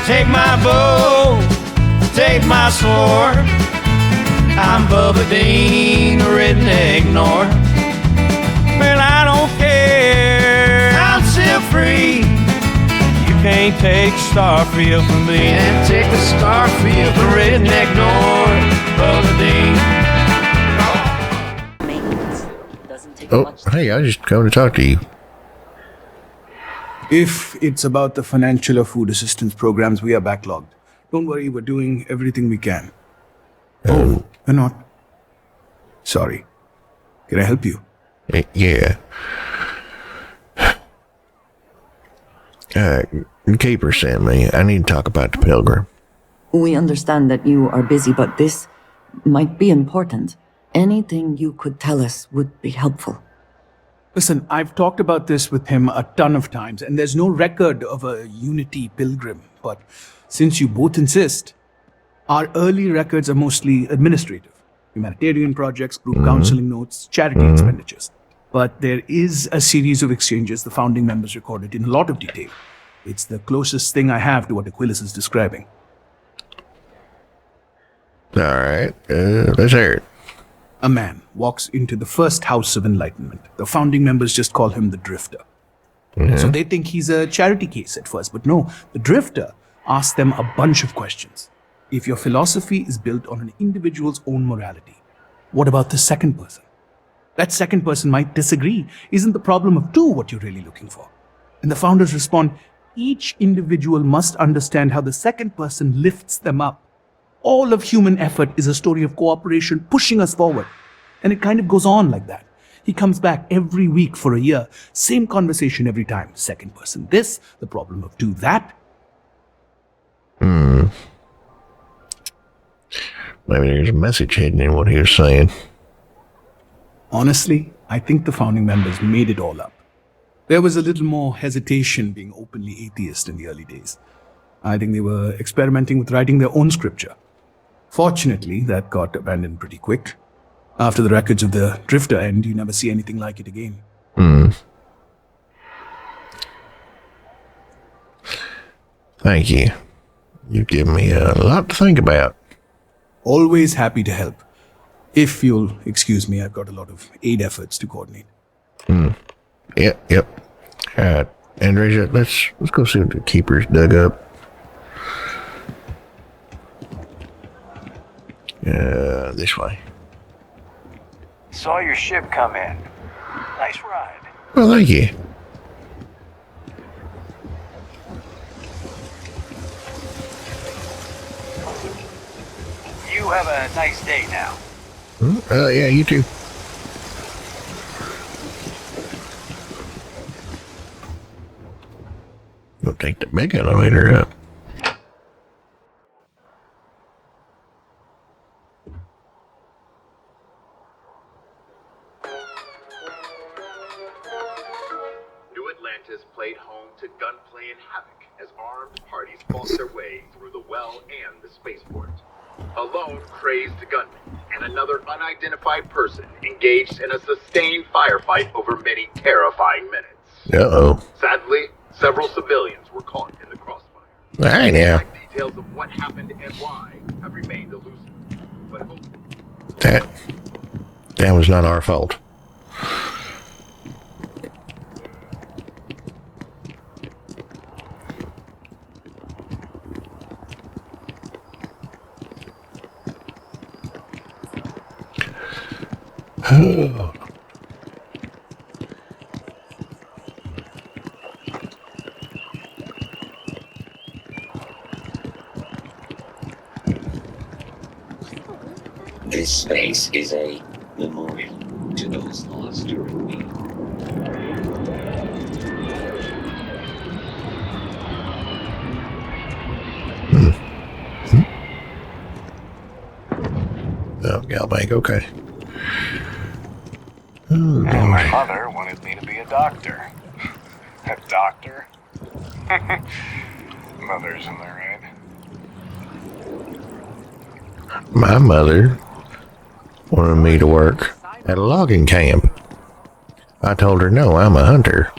Take my bow, take my sword. I'm Bubba Dean, redneck north. Well, I don't care, I'm still free. You can't take Starfield from me. Can't take the Starfield from redneck north, Bubba Dean. Maintenance doesn't take Oh, much time. hey, I just come to talk to you. If it's about the financial or food assistance programs, we are backlogged. Don't worry, we're doing everything we can. Oh, we're not. Sorry. Can I help you? Yeah. Keeper sent me. I need to talk about the pilgrim. We understand that you are busy, but this might be important. Anything you could tell us would be helpful. Listen, I've talked about this with him a ton of times, and there's no record of a Unity pilgrim. But since you both insist, our early records are mostly administrative. Humanitarian projects, group counseling notes, charity expenditures. But there is a series of exchanges the founding members recorded in a lot of detail. It's the closest thing I have to what Aquilus is describing. All right, let's hear it. A man walks into the first house of enlightenment. The founding members just call him the Drifter. So they think he's a charity case at first, but no, the Drifter asks them a bunch of questions. If your philosophy is built on an individual's own morality, what about the second person? That second person might disagree. Isn't the problem of two what you're really looking for? And the founders respond, each individual must understand how the second person lifts them up. All of human effort is a story of cooperation pushing us forward. And it kind of goes on like that. He comes back every week for a year. Same conversation every time. Second person this, the problem of two that. Maybe there's a message hidden in what he was saying. Honestly, I think the founding members made it all up. There was a little more hesitation being openly atheist in the early days. I think they were experimenting with writing their own scripture. Fortunately, that got abandoned pretty quick. After the records of the Drifter end, you never see anything like it again. Thank you. You've given me a lot to think about. Always happy to help. If you'll excuse me, I've got a lot of aid efforts to coordinate. Yep. Andrea, let's go see what the keepers dug up. This way. Saw your ship come in. Nice ride. Well, thank you. You have a nice day now. Yeah, you too. We'll take the big elevator up. New Atlantis played home to gunplay and havoc as armed parties fought their way through the well and the spaceport. A lone, crazed gunman and another unidentified person engaged in a sustained firefight over many terrifying minutes. Uh-oh. Sadly, several civilians were caught in the crossfire. All right, now. Details of what happened and why have remained elusive. But That was not our fault. This space is a memorial to those lost during the Oh, Galbank, okay. And my mother wanted me to be a doctor. A doctor? Mother's in there, right? My mother wanted me to work at a logging camp. I told her, no, I'm a hunter.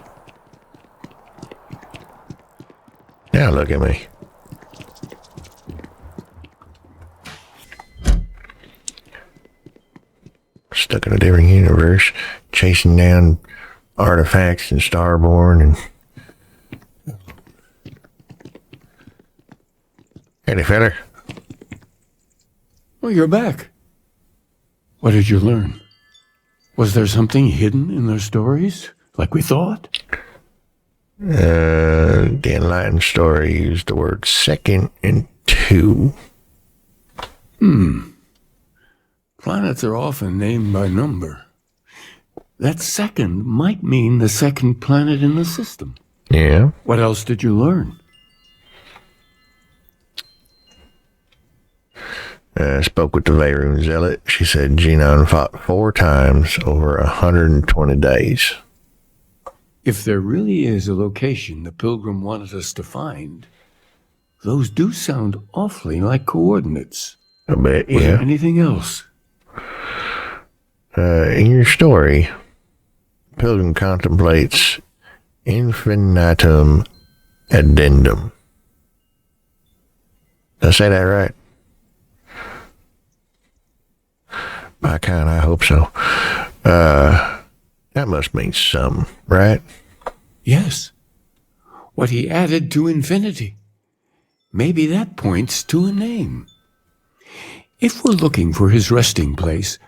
Now look at me. stuck in a different universe, chasing down artifacts and Starborn and... Howdy, feller. Oh, you're back. What did you learn? Was there something hidden in their stories, like we thought? The enlightened story used the word second and two. Planets are often named by number. That second might mean the second planet in the system. Yeah? What else did you learn? I spoke with the Veyron Zealot. She said Genon fought 4 times over 120 days. If there really is a location the Pilgrim wanted us to find, those do sound awfully like coordinates. I bet, Was there yeah. anything else? In your story, Pilgrim contemplates infinitum addendum. Did I say that right? By kind, I hope so. That must mean something, right? Yes. What he added to infinity. Maybe that points to a name. If we're looking for his resting place,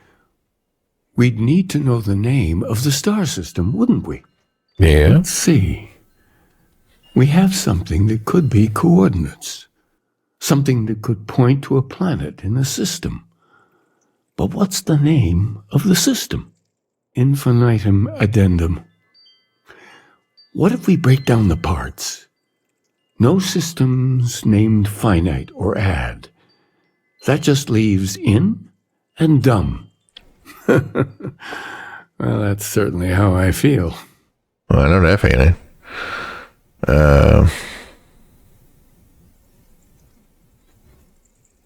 we'd need to know the name of the star system, wouldn't we? Yeah. Let's see. We have something that could be coordinates. Something that could point to a planet in the system. But what's the name of the system? Infinitum addendum. What if we break down the parts? No systems named finite or add. That just leaves in and dumb. Well, that's certainly how I feel. Well, I know that feeling.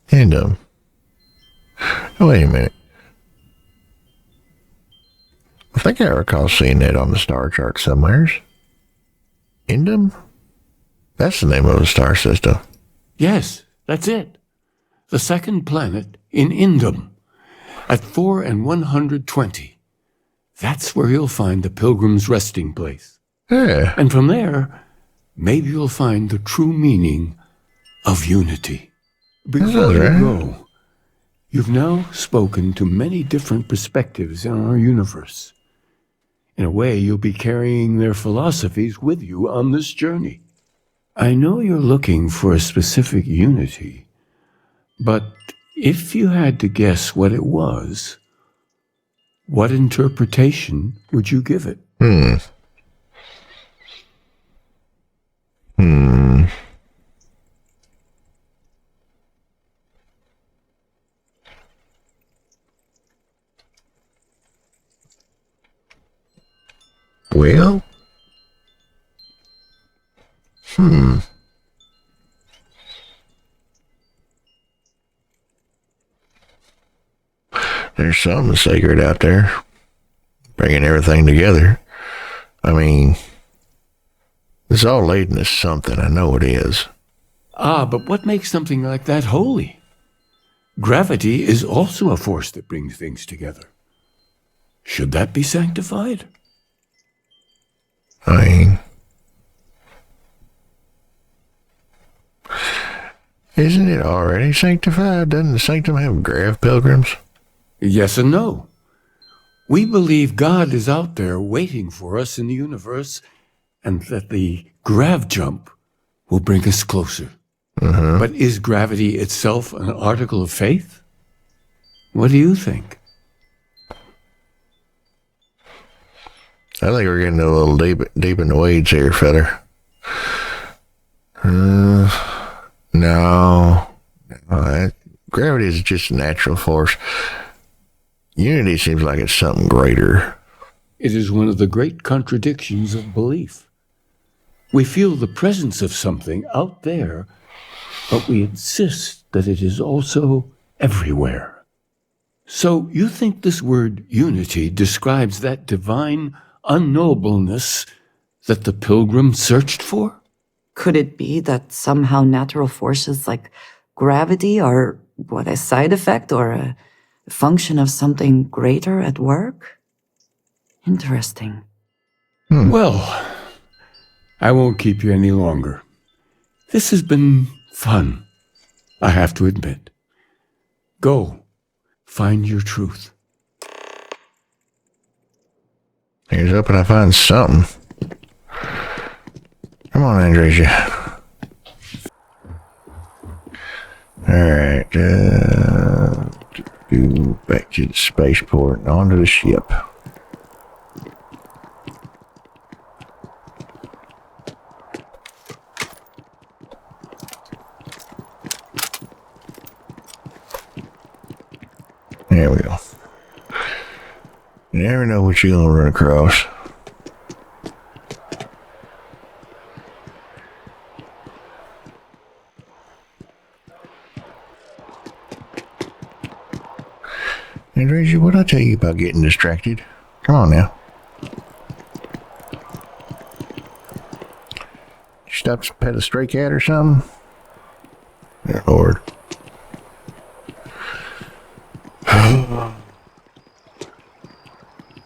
And, oh, wait a minute. I think I recall seeing that on the star chart somewheres. Indum? That's the name of the star system. Yes, that's it. The second planet in Indum, at 4 and 120. That's where you'll find the Pilgrim's resting place. Yeah. And from there, maybe you'll find the true meaning of unity. Before you right. go, you've now spoken to many different perspectives in our universe. In a way, you'll be carrying their philosophies with you on this journey. I know you're looking for a specific unity, but if you had to guess what it was, what interpretation would you give it? Well, there's something sacred out there, bringing everything together. I mean, it's all leading to something. I know it is. But what makes something like that holy? Gravity is also a force that brings things together. Should that be sanctified? I mean, isn't it already sanctified? Doesn't the sanctum have grav pilgrims? Yes and no. We believe God is out there waiting for us in the universe, and that the grav jump will bring us closer. But is gravity itself an article of faith? What do you think? I think we're getting a little deep in the weeds here, feather. No. Gravity is just a natural force. Unity seems like it's something greater. It is one of the great contradictions of belief. We feel the presence of something out there, but we insist that it is also everywhere. So you think this word unity describes that divine unknowableness that the Pilgrim searched for? Could it be that somehow natural forces like gravity are, a side effect or function of something greater at work? Interesting. Well, I won't keep you any longer. This has been fun, I have to admit. Go, find your truth. Here's hoping I find something. Come on, Andresia. Alright, go back to the spaceport and onto the ship. There we go. You never know what you're gonna run across. Andresia, what'd I tell you about getting distracted? Come on now. You stop to pet a stray cat or something? Dear Lord.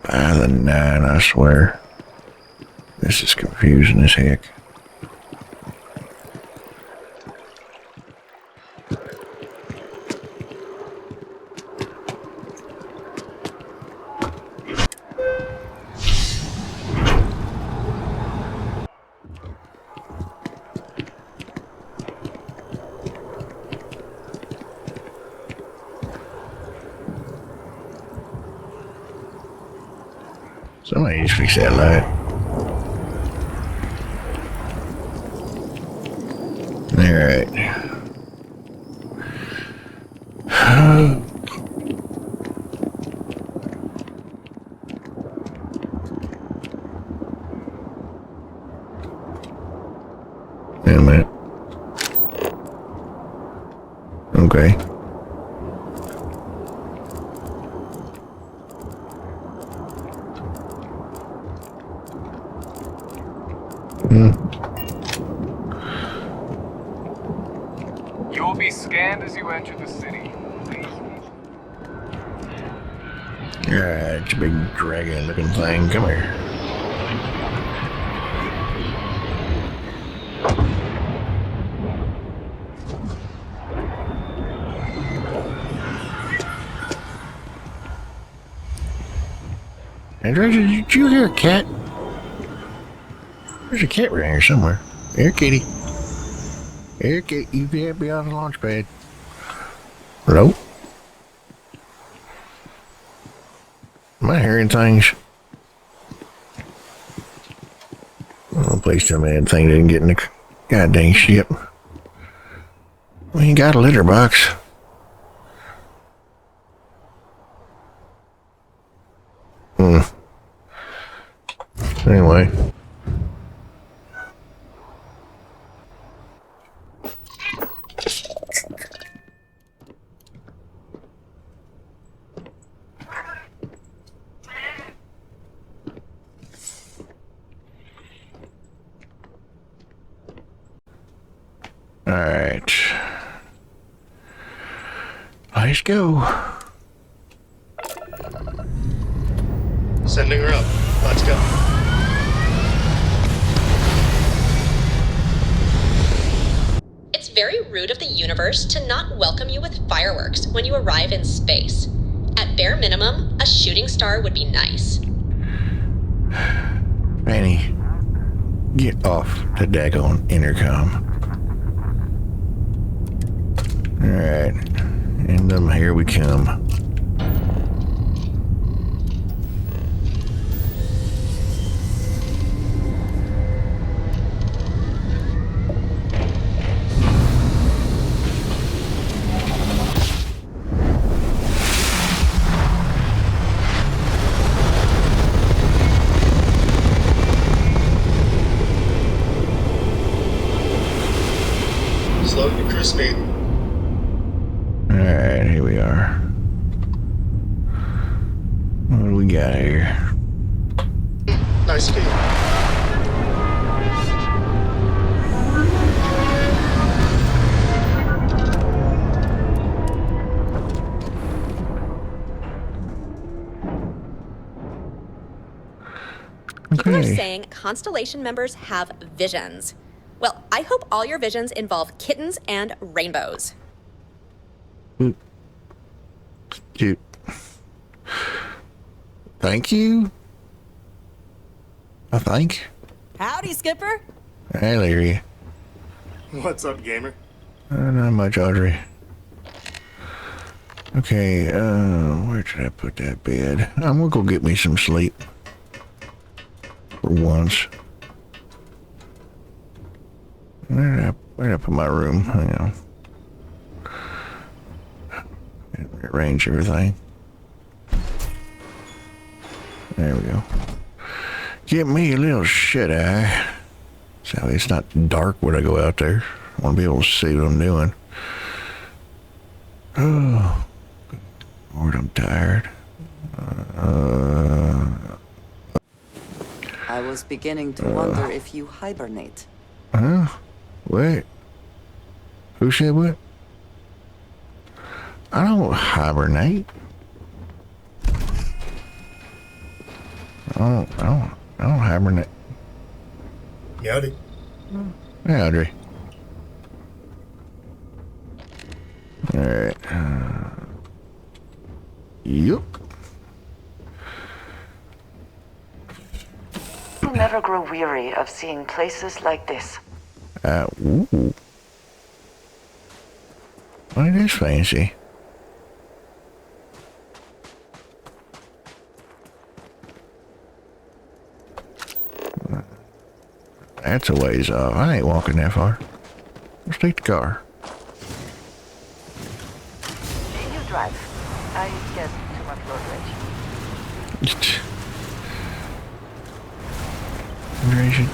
By the nine, I swear. This is confusing as heck. Somebody needs to fix that light. Alright. Wait a minute. Okay. You will be scanned as you enter the city. Alright, it's a big dragon looking thing. Come here. Andrew, did you hear a cat? There's a cat around here somewhere. Here, kitty. Here, kitty. You can't be on the launch pad. Hello? Am I hearing things? Oh, please tell me that thing didn't get in the goddamn ship. We ain't got a litter box. Anyway. Alright. Let's go. Sending her up. Let's go. It's very rude of the universe to not welcome you with fireworks when you arrive in space. At bare minimum, a shooting star would be nice. Fanny, get off the daggone intercom. Alright. And here we come. Slow your cruise speed. Alright, here we are. What do we got here? Nice speed. are Okay. saying Constellation members have visions. Well, I hope all your visions involve kittens and rainbows. Dude. Thank you. I think. Howdy, Skipper. Hey, Larry. What's up, gamer? Not much, Audrey. Okay, where should I put that bed? I'm gonna go get me some sleep. For once. Where did I put my room? Hang on. Rearrange everything. There we go. Get me a little shut eye. So it's not dark when I go out there. I want to be able to see what I'm doing. Oh, Lord, I'm tired. I was beginning to wonder if you hibernate. Huh? Wait. Who said what? I don't hibernate. I don't hibernate. Howdy. Hey, Audrey. Alright. Yup. You'll never grow weary of seeing places like this. Ooh. Well, it is fancy. That's a ways off. I ain't walking that far. Let's take the car. You drive. I get too much road rage.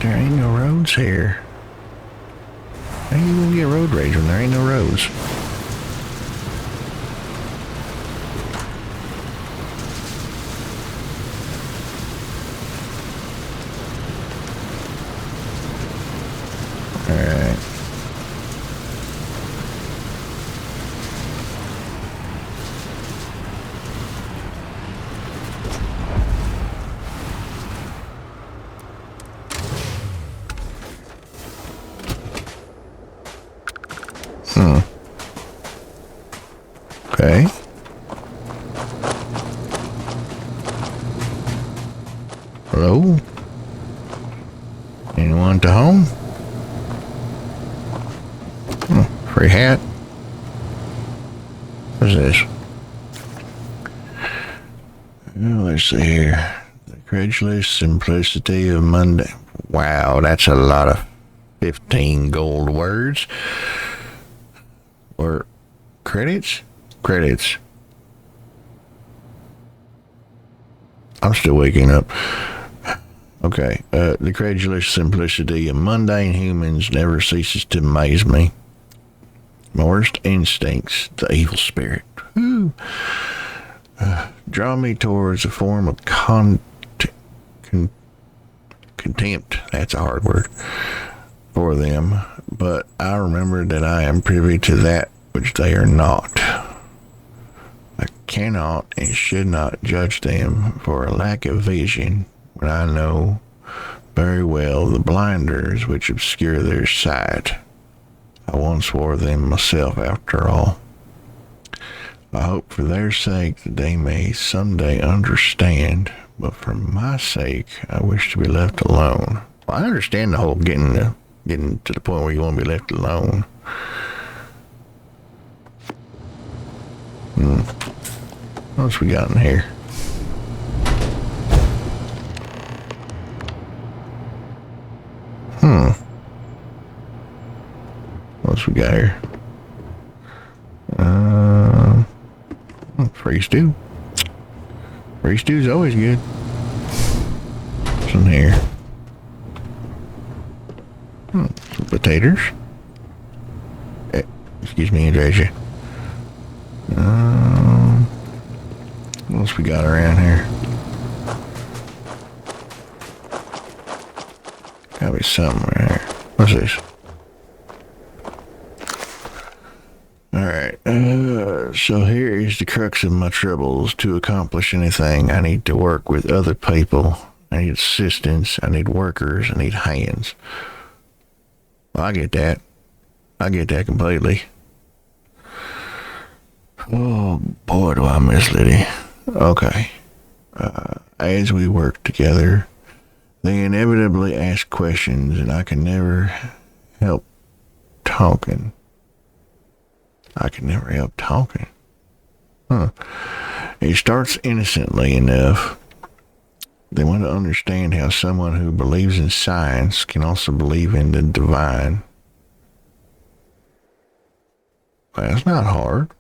There ain't no roads here. How you gonna get road rage when there ain't no roads? Alright. Okay. Hello? Anyone to home? Free hat. What's this? Well, let's see here. The Craigslist simplicity of Monday. Wow, that's a lot of 15 gold words. Or credits? Credits. I'm still waking up. Okay, the Craigslist simplicity of mundane humans never ceases to amaze me. My worst instincts, the evil spirit, draw me towards a form of contempt. That's a hard word for them. But I remember that I am privy to that which they are not. I cannot and should not judge them for a lack of vision when I know very well the blinders which obscure their sight. I once wore them myself, after all. I hope for their sake that they may someday understand, but for my sake, I wish to be left alone. Well, I understand the whole getting to the point where you want to be left alone. What else we got in here? What else we got here? Free stew. Free stew's always good. What's in here? Some potatoes. Excuse me, Andrea. What else we got around here? Gotta be something right here. What's this? Alright, so here is the crux of my troubles. To accomplish anything, I need to work with other people I need assistance. I need workers. I need hands. Well, I get that. I get that completely. Oh, boy, do I miss Liddy. Okay. As we work together, they inevitably ask questions, and I can never help talking. It starts innocently enough. They want to understand how someone who believes in science can also believe in the divine. Well, that's not hard.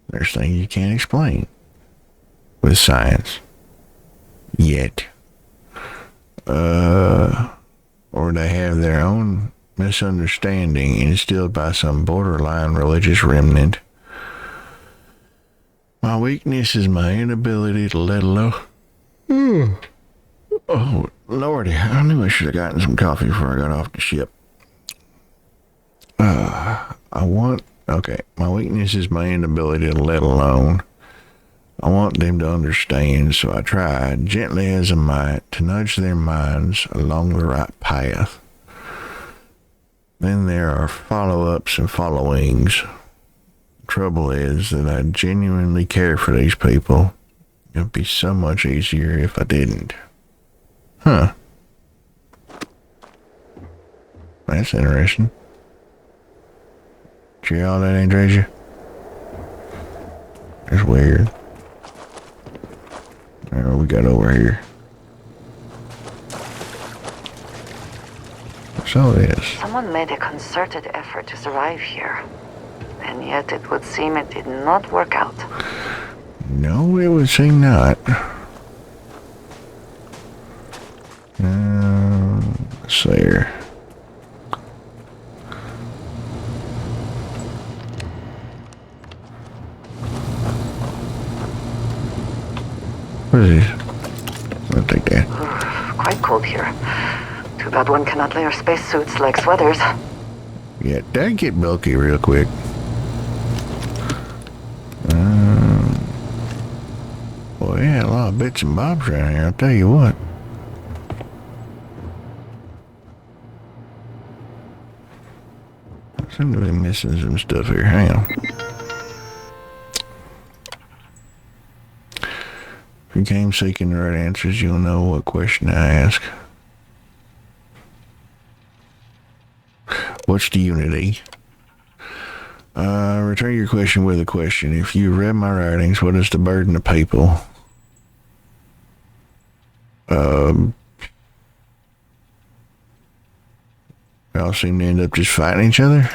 There's things you can't explain with science. Yet. Or they have their own misunderstanding instilled by some borderline religious remnant. My weakness is my inability to let alone. Oh, Lordy, I knew I should have gotten some coffee before I got off the ship. My weakness is my inability to let alone. I want them to understand, so I try, gently as I might, to nudge their minds along the right path. Then there are follow-ups and followings. The trouble is that I genuinely care for these people. It would be so much easier if I didn't. Huh. That's interesting. Did you hear all that, Andresia? That's weird. What we got over here? What's all this? Someone made a concerted effort to survive here. And yet it would seem it did not work out. No, it would seem not. Let's see here. What is this? I'll take that. Quite cold here. Too bad one cannot layer spacesuits like sweaters. Yeah, that'd get bulky real quick. Well, yeah, a lot of bits and bobs around here, I'll tell you what. I seem to be missing some stuff here. Hang on. If you came seeking the right answers, you'll know what question I ask. What's the unity? Return your question with a question. If you read my writings, what is the burden of people? We all seem to end up just fighting each other.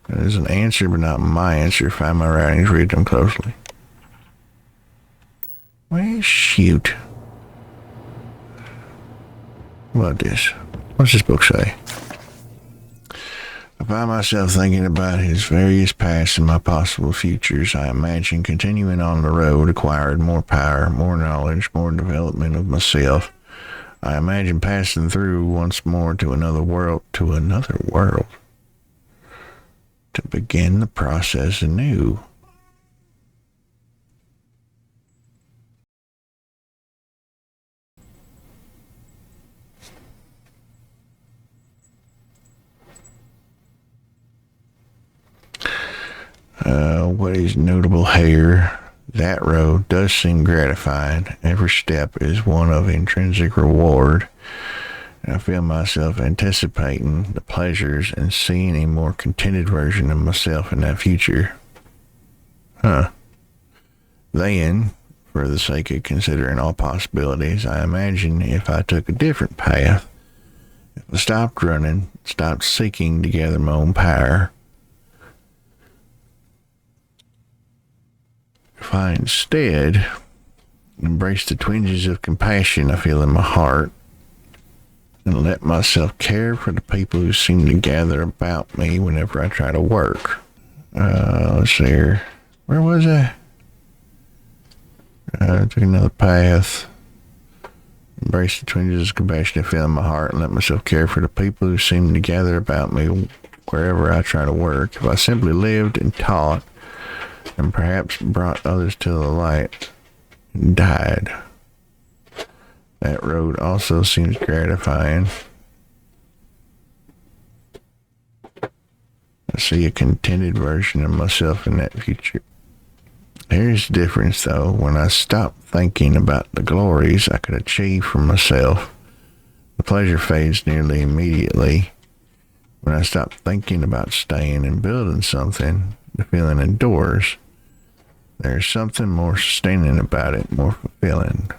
That is an answer, but not my answer. Find my writings, read them closely. Well, shoot. What about this? What's this book say? I find myself thinking about his various pasts and my possible futures. I imagine continuing on the road, acquired more power, more knowledge, more development of myself. I imagine passing through once more to another world, to begin the process anew. What is notable here? That road does seem gratifying. Every step is one of intrinsic reward. I feel myself anticipating the pleasures and seeing a more contented version of myself in that future. Huh. Then, for the sake of considering all possibilities, I imagine if I took a different path, if I stopped running, stopped seeking to gather my own power, if I instead embrace the twinges of compassion I feel in my heart and let myself care for the people who seem to gather about me whenever I try to work. Let's see here. Where was I? I took another path. Embrace the twinges of compassion I feel in my heart and let myself care for the people who seem to gather about me wherever I try to work. If I simply lived and taught and perhaps brought others to the light and died, That road also seems gratifying. I see a contented version of myself in that future. Here's the difference, though. When I stop thinking about the glories I could achieve for myself, the pleasure fades nearly immediately. When I stop thinking about staying and building something, the feeling endures. There's something more sustaining about it, more fulfilling.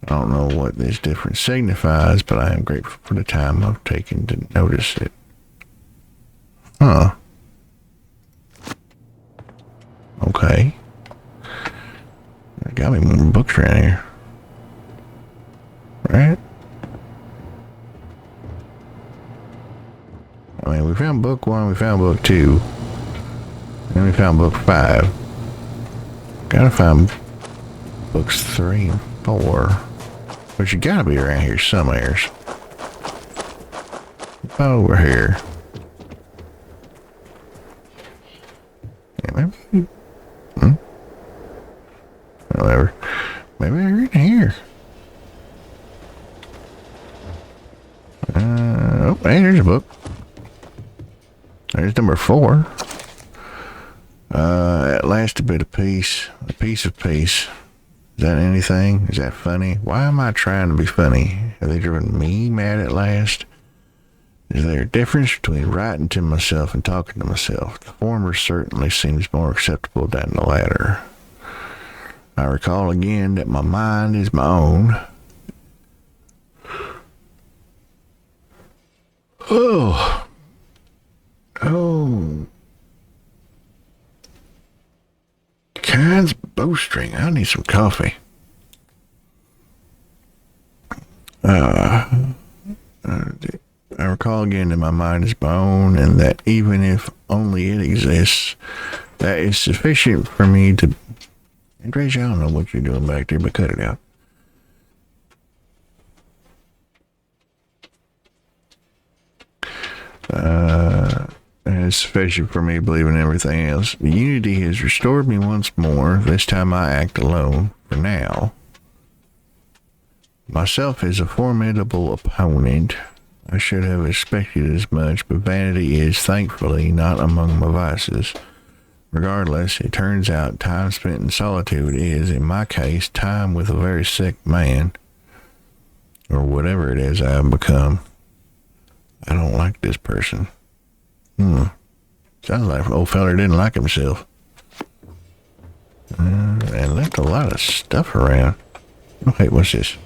I don't know what this difference signifies, but I am grateful for the time I've taken to notice it. Huh. Okay. There got me more books around here. Right? I mean, we found book 1, we found book 2, and we found book 5. Gotta find books 3 and 4. But you gotta be around here somewhere. Over here. Yeah, maybe. Whatever. Maybe they're in here. Oh, hey, there's a book. There's number 4. At last a bit of peace. A piece of peace. Is that anything? Is that funny? Why am I trying to be funny? Have they driven me mad at last? Is there a difference between writing to myself and talking to myself? The former certainly seems more acceptable than the latter. I recall again that my mind is my own. Oh. Kind's bowstring. I need some coffee. I recall again that my mind is my own, and that even if only it exists, that is sufficient for me to... And Grace, I don't know what you're doing back there, but cut it out. And it's sufficient for me to believe in everything else. The unity has restored me once more. This time I act alone, for now. Myself is a formidable opponent. I should have expected as much, but vanity is, thankfully, not among my vices. Regardless, it turns out time spent in solitude is, in my case, time with a very sick man. Or whatever it is I have become. I don't like this person. Sounds like an old feller didn't like himself. And left a lot of stuff around. Oh, hey, what's this?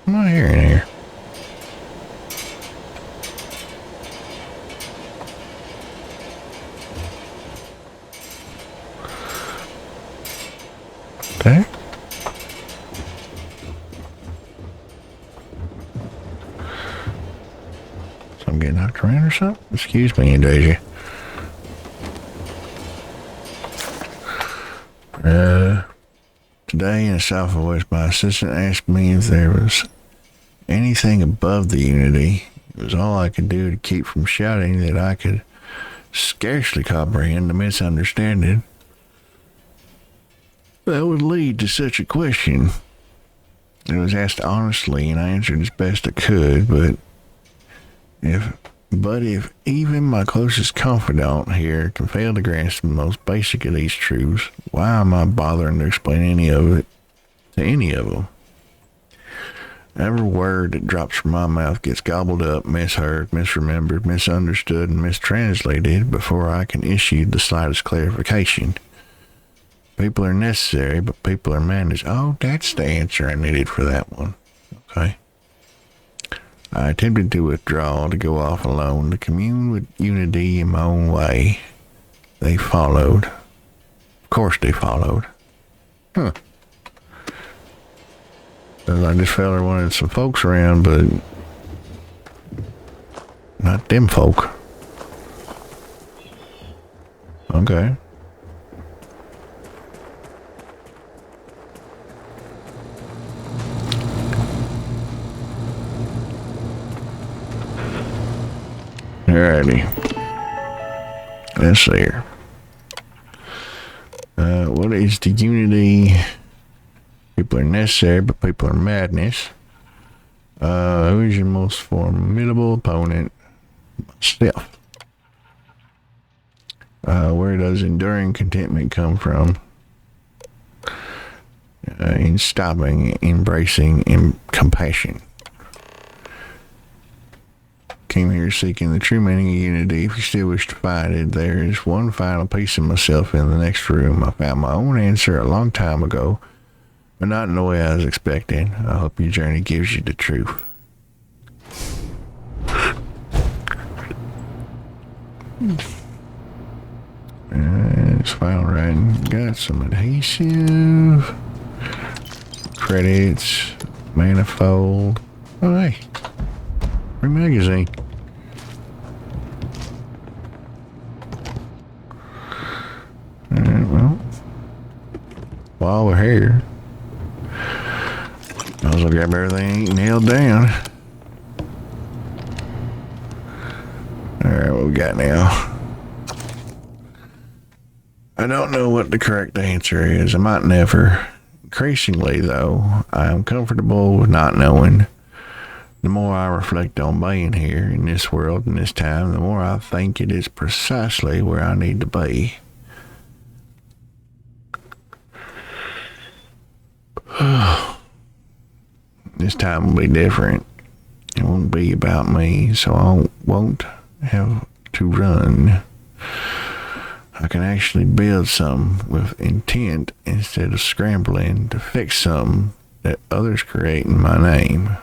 I'm not hearing here. Okay. So I'm getting knocked around or something? Excuse me, Daisy. Today in Southwest, my assistant asked me if there was anything above the unity. It was all I could do to keep from shouting that I could scarcely comprehend the misunderstanding that would lead to such a question. It was asked honestly, and I answered as best I could, but if even my closest confidant here can fail to grasp the most basic of these truths, why am I bothering to explain any of it to any of them? Every word that drops from my mouth gets gobbled up, misheard, misremembered, misunderstood, and mistranslated before I can issue the slightest clarification. People are necessary, but people are managed. Oh, that's the answer I needed for that one. Okay. I attempted to withdraw, to go off alone, to commune with unity in my own way. They followed. Of course they followed. Sounds like this fella wanted some folks around, but not them folk. Okay. Alrighty. Let's see here. is the unity? People are necessary, but people are madness. Who is your most formidable opponent? Myself. Where does enduring contentment come from? In stopping, embracing, and compassion. Came here seeking the true meaning of unity. If you still wish to find it, there is one final piece of myself in the next room. I found my own answer a long time ago, but not in the way I was expecting. I hope your journey gives you the truth. It's final writing. Got some adhesive. Credits. Manifold. Oh, hey. Free magazine. Alright, well. While we're here, might as well grab everything nailed down. Alright, what we got now? I don't know what the correct answer is. I might never. Increasingly, though, I am comfortable with not knowing. The more I reflect on being here in this world and this time, the more I think it is precisely where I need to be. This time will be different. It won't be about me, so I won't have to run. I can actually build something with intent instead of scrambling to fix something that others create in my name.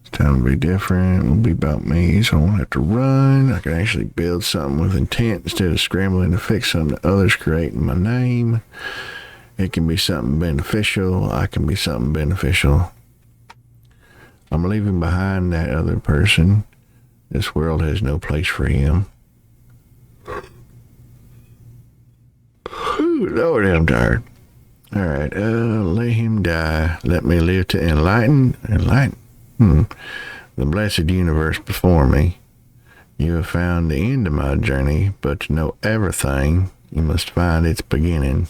It's time to be different. It will be about me, so I won't have to run. I can actually build something with intent instead of scrambling to fix something that others create in my name. It can be something beneficial. I can be something beneficial. I'm leaving behind that other person. This world has no place for him. Ooh, Lord, I'm tired. All right, let him die. Let me live to enlighten. The blessed universe before me. You have found the end of my journey, but to know everything, you must find its beginning.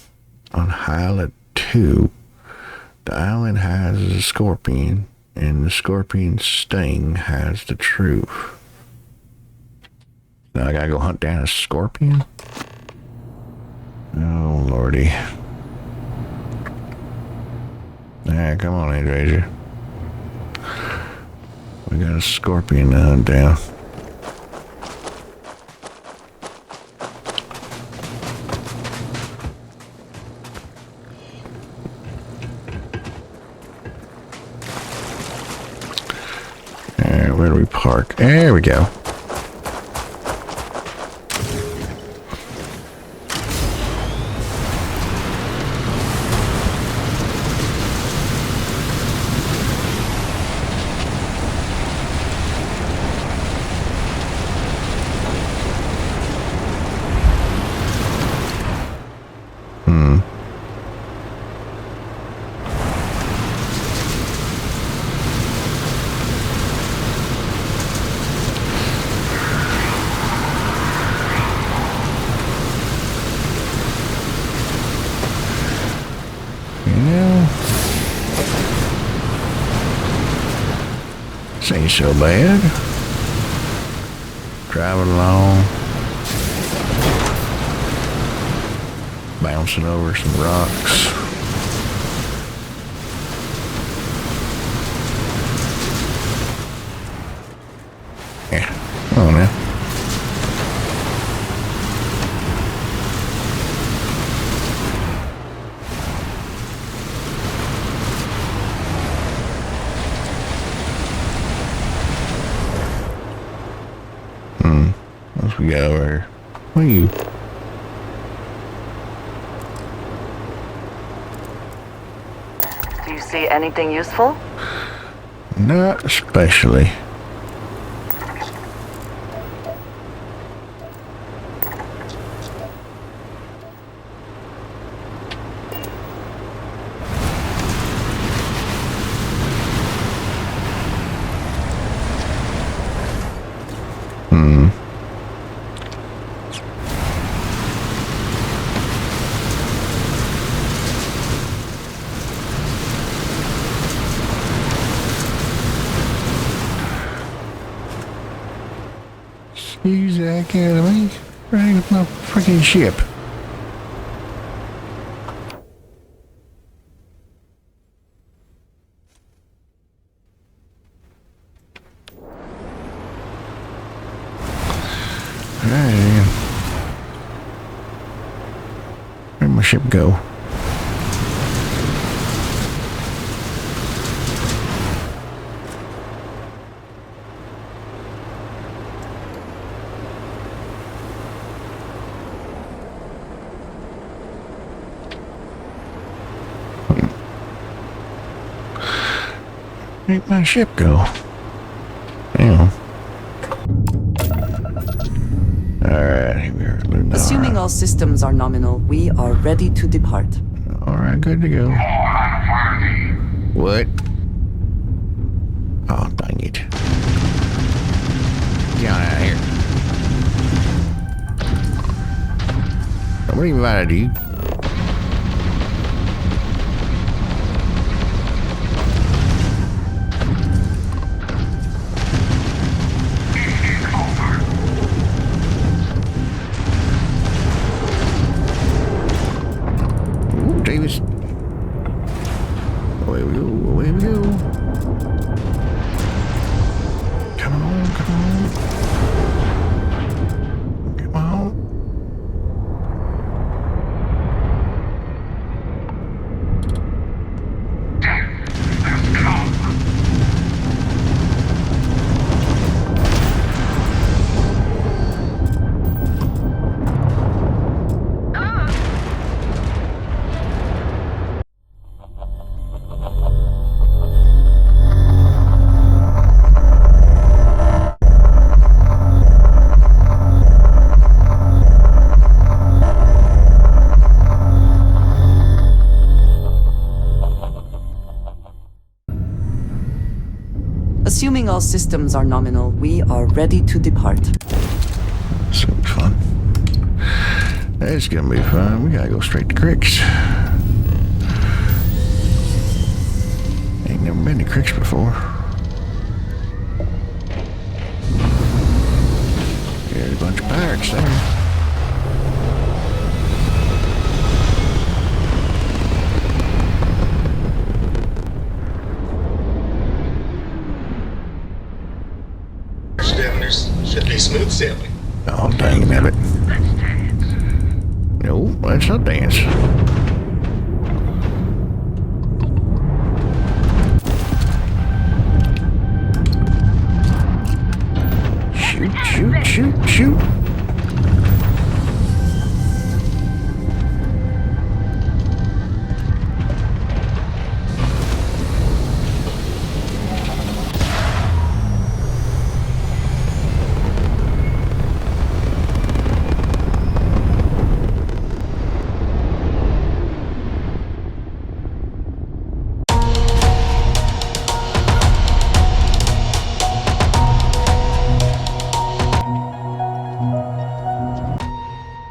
On Hyla 2, the island has a scorpion, and the scorpion's sting has the truth. Now I gotta go hunt down a scorpion? Oh, lordy. Alright, come on, Andrew. We got a scorpion to hunt down. Alright, where do we park? There we go. This ain't so bad. Driving along. Bouncing over some rocks. Yeah, come on now. What we got over here? What are you? Do you see anything useful? Not especially. Excuse the heck out of me. Right with my freaking ship. Alright then. Where'd my ship go? Where'd my ship go? Damn. Alright, here we are. Lunar. Assuming all systems are nominal, we are ready to depart. Alright, good to go. What? Oh, dang it. Get on out of here. What are you about to do? Ooh, Davis. Away we go, away we go. Come on, come on. Come on. Assuming all systems are nominal, we are ready to depart. It's gonna be fun. It's gonna be fun. We gotta go straight to Cricks. Ain't never been to Cricks before. There's a bunch of pirates there. Should be smooth sailing. Oh, dang nabbit. No, let's not dance. Shoot, shoot, shoot, shoot.